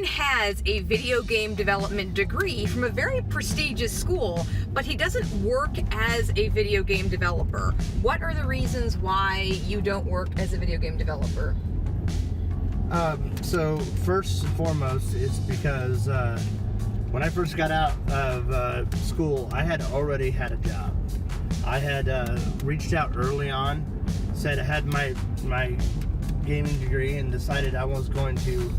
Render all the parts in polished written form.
has a video game development degree from a very prestigious school, but he doesn't work as a video game developer. What are the reasons why you don't work as a video game developer? So first and foremost, it's because when I first got out of school, I had already had a job. I had reached out early on, said I had my gaming degree, and decided I was going to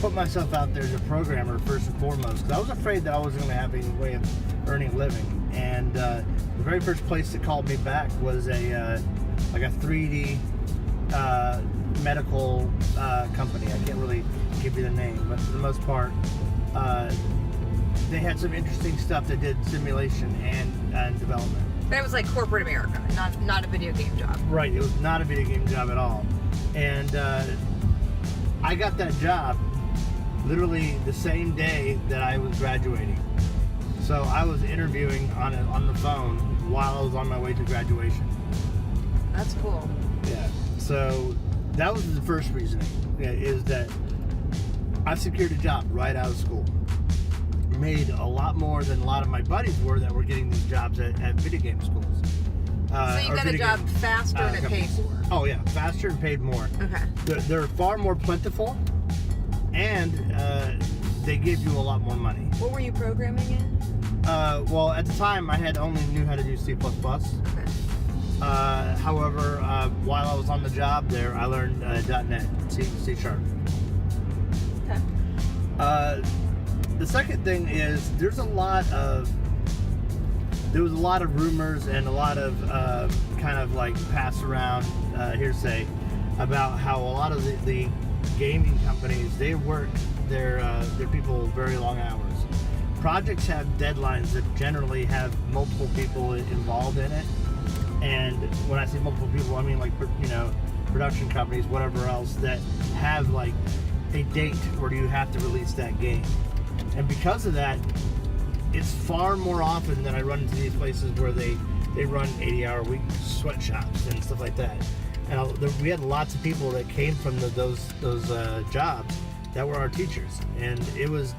put myself out there as a programmer first and foremost, because I was afraid that I wasn't going to have any way of earning a living. And the very first place that called me back was a 3D medical company. I can't really give you the name, but for the most part, they had some interesting stuff that did simulation and development. That was like corporate America, not a video game job. Right, it was not a video game job at all. And I got that job literally the same day that I was graduating. So I was interviewing on the phone while I was on my way to graduation. That's cool. Yeah. So that was the first reasoning, is that I secured a job right out of school. Made a lot more than a lot of my buddies were that were getting these jobs at video game schools. So you got a job faster and it paid more. Oh yeah, faster and paid more. Okay. They're far more plentiful, and they give you a lot more money. What were you programming in? Well, at the time, I had only knew how to do C++. Okay. However, while I was on the job there, I learned .NET, C Sharp. Okay. The second thing is there was a lot of rumors and a lot of kind of like pass around hearsay about how a lot of the gaming companies, they work their people very long hours. Projects have deadlines that generally have multiple people involved in it, and when I say multiple people, I mean like production companies, whatever else, that have like a date where you have to release that game. And because of that, it's far more often that I run into these places where they run 80-hour-a-week sweatshops and stuff like that. And we had lots of people that came from those jobs that were our teachers, and it was.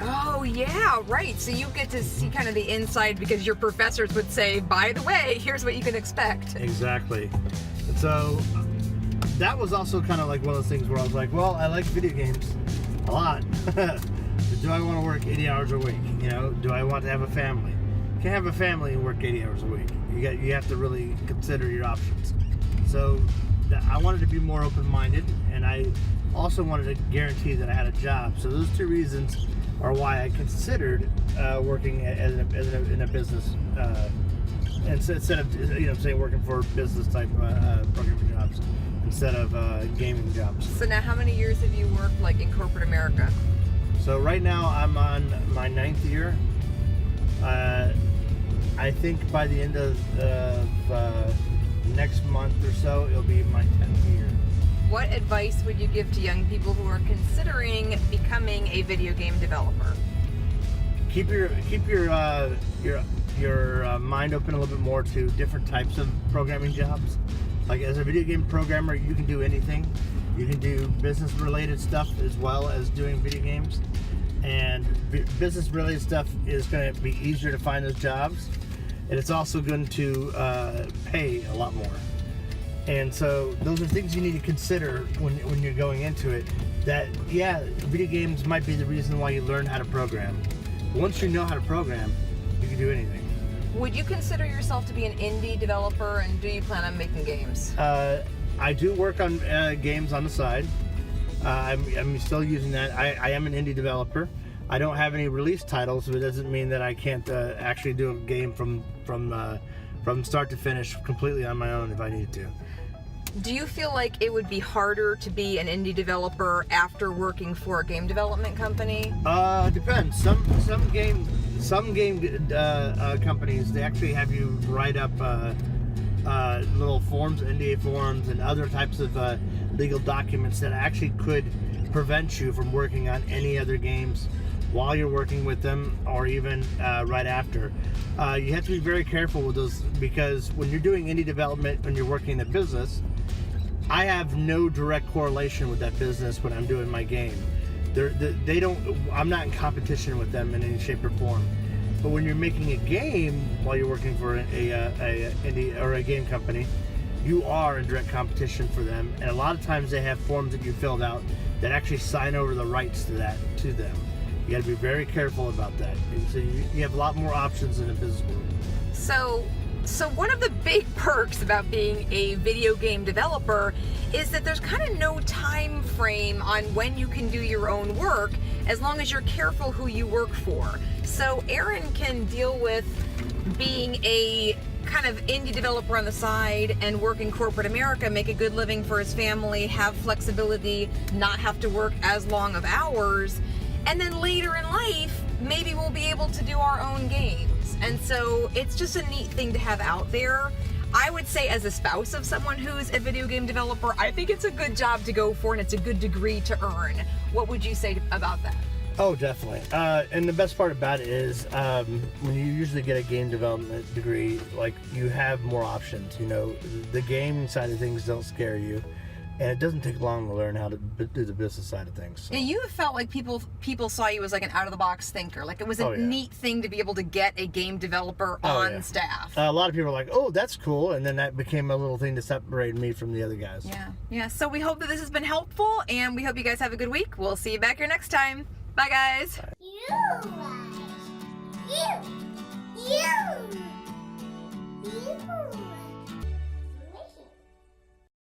Oh yeah, right. So you get to see kind of the inside, because your professors would say, "By the way, here's what you can expect." Exactly. And so that was also kind of like one of those things where I was like, well, I like video games a lot. Do I want to work 80 hours a week? Do I want to have a family? You can't have a family and work 80 hours a week. You have to really consider your options. So I wanted to be more open-minded, and I also wanted to guarantee that I had a job. So those two reasons are why I considered working in a business, instead of say working for business type programming jobs instead of gaming jobs. So now, how many years have you worked like in corporate America? So right now I'm on my 9th year. I think by the end of next month or so, it'll be my 10th year. What advice would you give to young people who are considering becoming a video game developer? Keep your mind open a little bit more to different types of programming jobs. Like as a video game programmer, you can do anything. You can do business-related stuff as well as doing video games. And business-related stuff is going to be easier to find those jobs. And it's also going to pay a lot more. And so those are things you need to consider when you're going into it. That, yeah, video games might be the reason why you learn how to program. But once you know how to program, you can do anything. Would you consider yourself to be an indie developer, and do you plan on making games? I do work on games on the side. I'm still using that. I am an indie developer. I don't have any release titles, but it doesn't mean that I can't actually do a game from start to finish completely on my own if I needed to. Do you feel like it would be harder to be an indie developer after working for a game development company? Depends. Some game companies, they actually have you write up little forms, NDA forms, and other types of legal documents that actually could prevent you from working on any other games while you're working with them, or even right after. You have to be very careful with those, because when you're doing indie development, when you're working in a business, I have no direct correlation with that business when I'm doing my game. They don't. I'm not in competition with them in any shape or form. But when you're making a game while you're working for a indie or a game company, you are in direct competition for them. And a lot of times they have forms that you filled out that actually sign over the rights to them. You got to be very careful about that. And so you have a lot more options in a business world. So one of the big perks about being a video game developer is that there's kind of no time frame on when you can do your own work, as long as you're careful who you work for. So Aaron can deal with being a kind of indie developer on the side and work in corporate America, make a good living for his family, have flexibility, not have to work as long of hours. And then later in life, maybe we'll be able to do our own games. And so it's just a neat thing to have out there. I would say, as a spouse of someone who's a video game developer, I think it's a good job to go for and it's a good degree to earn. What would you say about that? Oh, definitely. And the best part about it is when you usually get a game development degree, like, you have more options. You know, the game side of things don't scare you. And it doesn't take long to learn how to do the business side of things. So. Yeah, you felt like people saw you as like an out-of-the-box thinker. Like, it was a neat thing to be able to get a game developer on staff. A lot of people are like, oh, that's cool. And then that became a little thing to separate me from the other guys. Yeah. So we hope that this has been helpful, and we hope you guys have a good week. We'll see you back here next time. Bye, guys. You.